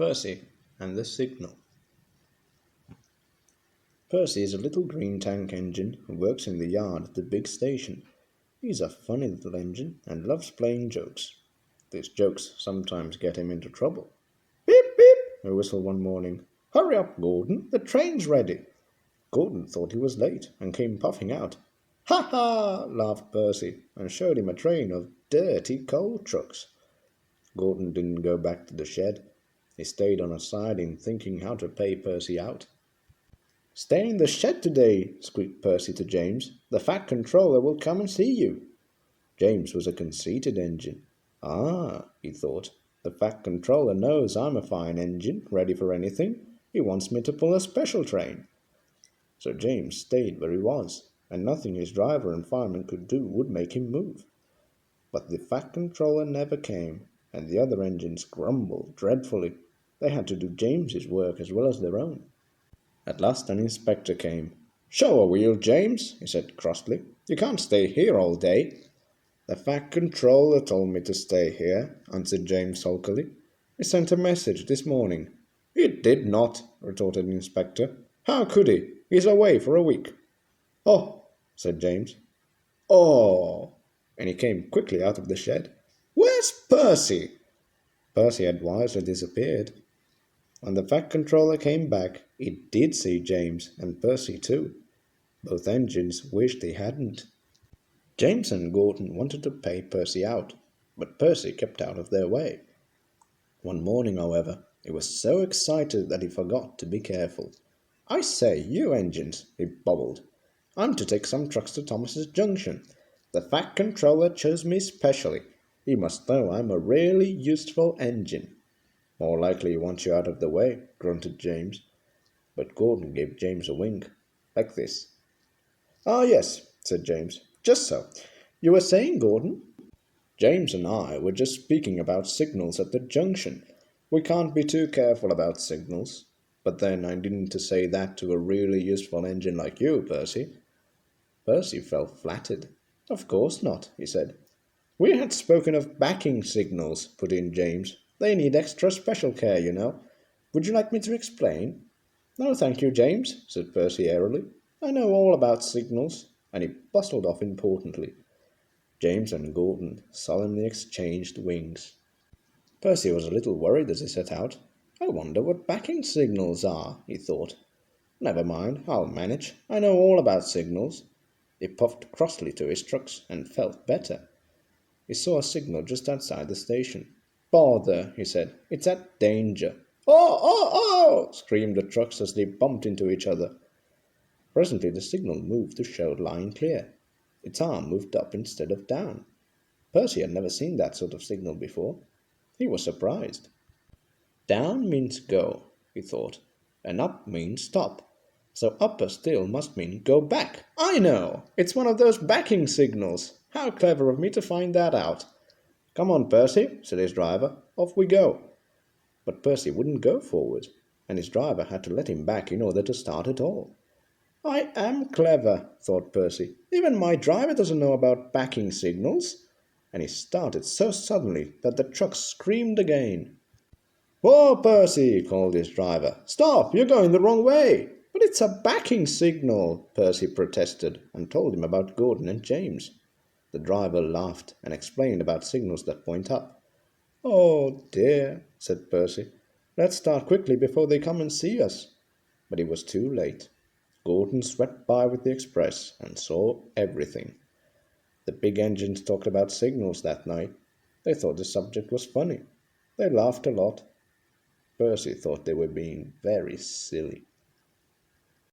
Percy and the Signal. Percy is a little green tank engine who works in the yard at the big station. He's a funny little engine and loves playing jokes. These jokes sometimes get him into trouble. Beep, beep, he whistled one morning. Hurry up, Gordon, the train's ready. Gordon thought he was late and came puffing out. Ha ha, laughed Percy and showed him a train of dirty coal trucks. Gordon didn't go back to the shed. He stayed on a siding thinking how to pay Percy out. Stay in the shed today, squeaked Percy to James. The Fat Controller will come and see you. James was a conceited engine. Ah, he thought, the Fat Controller knows I'm a fine engine, ready for anything. He wants me to pull a special train. So James stayed where he was, and nothing his driver and fireman could do would make him move. But the Fat Controller never came, and the other engines grumbled dreadfully. They had to do James's work as well as their own. At last an inspector came. Show a wheel, James, he said crossly. You can't stay here all day. The Fat Controller told me to stay here, answered James sulkily. He sent a message this morning. He did not, retorted the inspector. How could he? He's away for a week. Oh, said James. Oh, and he came quickly out of the shed. Where's Percy? Percy had wisely disappeared. When the Fat Controller came back, he did see James and Percy too. Both engines wished they hadn't. James and Gordon wanted to pay Percy out, but Percy kept out of their way. One morning, however, he was so excited that he forgot to be careful. I say, you engines, he bubbled. I'm to take some trucks to Thomas's Junction. The Fat Controller chose me specially. He must know I'm a really useful engine. More likely he wants you out of the way, grunted James. But Gordon gave James a wink, like this. Ah, yes, said James. Just so. You were saying, Gordon? James and I were just speaking about signals at the junction. We can't be too careful about signals. But then I didn't say that to a really useful engine like you, Percy. Percy felt flattered. Of course not, he said. We had spoken of backing signals, put in James. They need extra special care, you know. Would you like me to explain? No, thank you, James, said Percy airily. I know all about signals, and he bustled off importantly. James and Gordon solemnly exchanged wings. Percy was a little worried as he set out. I wonder what backing signals are, he thought. Never mind, I'll manage. I know all about signals. He puffed crossly to his trucks and felt better. He saw a signal just outside the station. Bother, he said. It's at danger. Oh, oh, oh! Screamed the trucks as they bumped into each other. Presently the signal moved to show line clear. Its arm moved up instead of down. Percy had never seen that sort of signal before. He was surprised. Down means go, he thought, and up means stop. So upper still must mean go back. I know! It's one of those backing signals. How clever of me to find that out. Come on, Percy, said his driver. Off we go. But Percy wouldn't go forward, and his driver had to let him back in order to start at all. I am clever, thought Percy. Even my driver doesn't know about backing signals. And he started so suddenly that the truck screamed again. Whoa, Percy, called his driver. Stop, you're going the wrong way. But it's a backing signal, Percy protested, and told him about Gordon and James. The driver laughed and explained about signals that point up. Oh dear, said Percy. Let's start quickly before they come and see us. But it was too late. Gordon swept by with the express and saw everything. The big engines talked about signals that night. They thought the subject was funny. They laughed a lot. Percy thought they were being very silly.